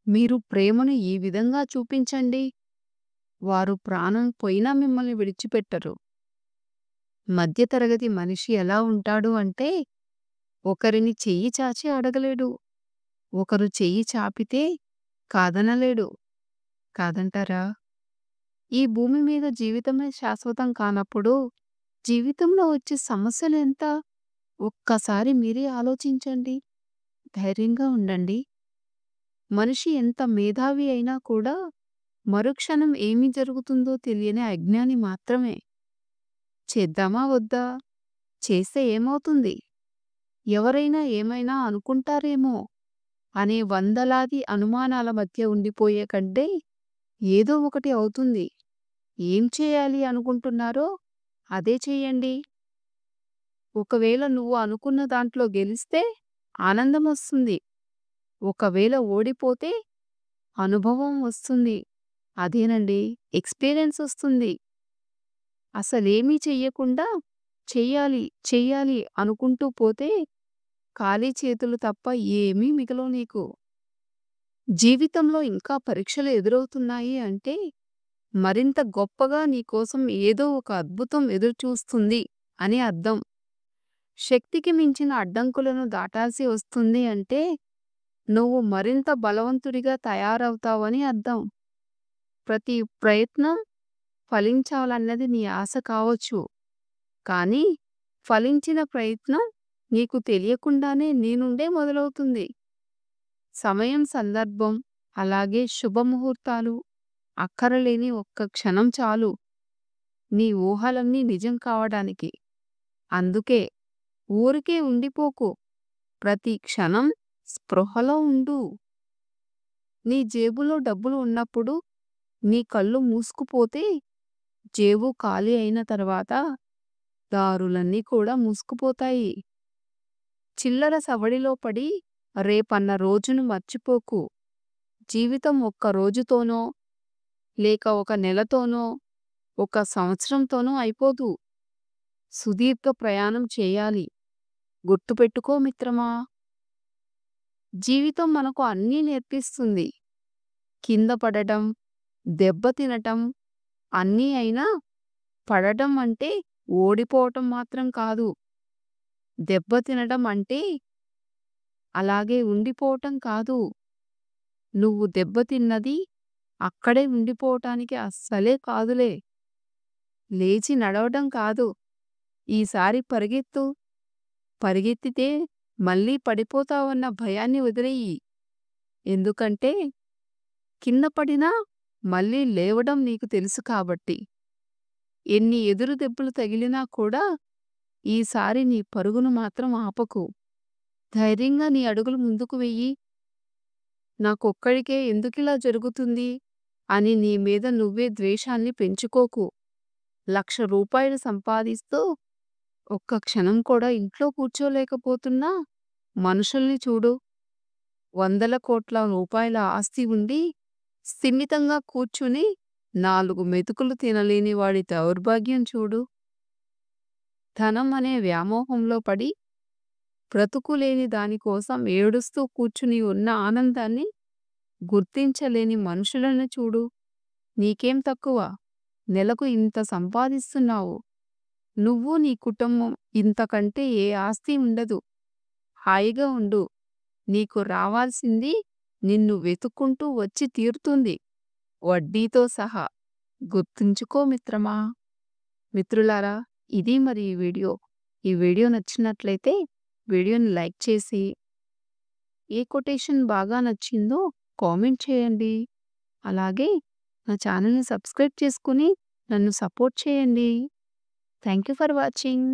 మీరు ప్రేమను ఈ విధంగా చూపించండి. వారు ప్రాణం పోయినా మిమ్మల్ని విడిచిపెట్టరు. మధ్య తరగతి మనిషి ఎలా ఉంటాడు అంటే, ఒకరిని చెయ్యి చాచి అడగలేడు. ఒకరు చెయ్యి చాపితే కాదనలేడు. కాదంటారా? ఈ భూమి మీద జీవితమే శాశ్వతం కానప్పుడు, జీవితంలో వచ్చే సమస్యలెంత? ఒక్కసారి మీరే ఆలోచించండి. ధైర్యంగా ఉండండి. మనిషి ఎంత మేధావి అయినా కూడా, మరుక్షణం ఏమి జరుగుతుందో తెలియని అజ్ఞాని మాత్రమే. చేద్దామా వద్దా? చేస్తే ఏమవుతుంది? ఎవరైనా ఏమైనా అనుకుంటారేమో అనే వందలాది అనుమానాల మధ్య ఉండిపోయే కంటే, ఏదో ఒకటి అవుతుంది. ఏం చేయాలి అనుకుంటున్నారో అదే చేయండి. ఒకవేళ నువ్వు అనుకున్న దాంట్లో గెలిస్తే ఆనందమొస్తుంది. ఒకవేళ ఓడిపోతే అనుభవం వస్తుంది. అదేనండి, ఎక్స్‌పీరియన్స్ వస్తుంది. అసలేమీ చెయ్యకుండా చెయ్యాలి, చెయ్యాలి అనుకుంటూ పోతే ఖాళీ చేతులు తప్ప ఏమీ మిగలవు నీకు. జీవితంలో ఇంకా పరీక్షలు ఎదురవుతున్నాయి అంటే, మరింత గొప్పగా నీకోసం ఏదో ఒక అద్భుతం ఎదురుచూస్తుంది అని అర్థం. శక్తికి మించిన అడ్డంకులను దాటాల్సి వస్తుంది అంటే, నువ్వు మరింత బలవంతుడిగా తయారవుతావని అర్థం. ప్రతి ప్రయత్నం ఫలించాలన్నది నీ ఆశ కావచ్చు. కానీ ఫలించిన ప్రయత్నం నీకు తెలియకుండానే నీ నుండే మొదలవుతుంది. సమయం, సందర్భం, అలాగే శుభముహూర్తాలు అక్కరలేని ఒక్క క్షణం చాలు నీ ఊహలన్నీ నిజం కావడానికి. అందుకే ఊరికే ఉండిపోకు. ప్రతి క్షణం స్పృహలో ఉండు. నీ జేబులో డబ్బులు ఉన్నప్పుడు నీ కళ్ళు మూసుకుపోతే, జేబు ఖాళీ అయిన తర్వాత దారులన్నీ కూడా మూసుకుపోతాయి. చిల్లర సవడిలో పడి రేపన్న రోజును మర్చిపోకు. జీవితం ఒక్క రోజుతోనో, లేక ఒక నెలతోనో, ఒక సంవత్సరంతోనో అయిపోదు. సుదీర్ఘ ప్రయాణం చేయాలి. గుర్తుపెట్టుకో మిత్రమా! జీవితం మనకు అన్నీ నేర్పిస్తుంది. కింద పడటం, దెబ్బతినటం అన్నీ అయినా, పడటం అంటే ఓడిపోవటం మాత్రం కాదు. దెబ్బతినటం అంటే అలాగే ఉండిపోవటం కాదు. నువ్వు దెబ్బతిన్నది అక్కడే ఉండిపోవటానికి అస్సలే కాదులే. లేచి నడవటం కాదు. ఈసారి పరిగెత్తు. పరిగెత్తితే మళ్ళీ పడిపోతావన్న భయాన్ని వదిలెయ్యి. ఎందుకంటే కింద పడినా మళ్ళీ లేవడం నీకు తెలుసు కాబట్టి. ఎన్ని ఎదురు దెబ్బలు తగిలినా కూడా ఈసారి నీ పరుగును మాత్రం ఆపకు. ధైర్యంగా నీ అడుగులు ముందుకు వెయ్యి. నాకొక్కడికే ఎందుకిలా జరుగుతుంది అని నీ మీద నువ్వే ద్వేషాన్ని పెంచుకోకు. ₹1,00,000 సంపాదిస్తూ ఒక్క క్షణం కూడా ఇంట్లో కూర్చోలేకపోతున్నా మనుషుల్ని చూడు. వందల కోట్ల రూపాయల ఆస్తి ఉండి స్థిమితంగా కూర్చుని 4 మెతుకులు తినలేని వాడి దౌర్భాగ్యం చూడు. ధనం అనే వ్యామోహంలో పడి బ్రతుకులేని దానికోసం ఏడుస్తూ కూర్చుని ఉన్న ఆనందాన్ని గుర్తించలేని మనుషులను చూడు. నీకేం తక్కువ? నెలకు ఇంత సంపాదిస్తున్నావు. నువ్వు నీ కుటుంబం, ఇంతకంటే ఏ ఆస్తి ఉండదు. హాయిగా ఉండు. నీకు రావాల్సింది నిన్ను వెతుక్కుంటూ వచ్చి తీరుతుంది, వడ్డీతో సహా. గుర్తుంచుకో మిత్రమా! మిత్రులారా, ఇది మరి ఈ వీడియో. ఈ వీడియో నచ్చినట్లయితే వీడియోని లైక్ చేసి, ఏ కొటేషన్ బాగా నచ్చిందో కామెంట్ చేయండి. అలాగే నా ఛానల్‌ని సబ్స్క్రైబ్ చేసుకొని నన్ను సపోర్ట్ చేయండి. Thank you for watching.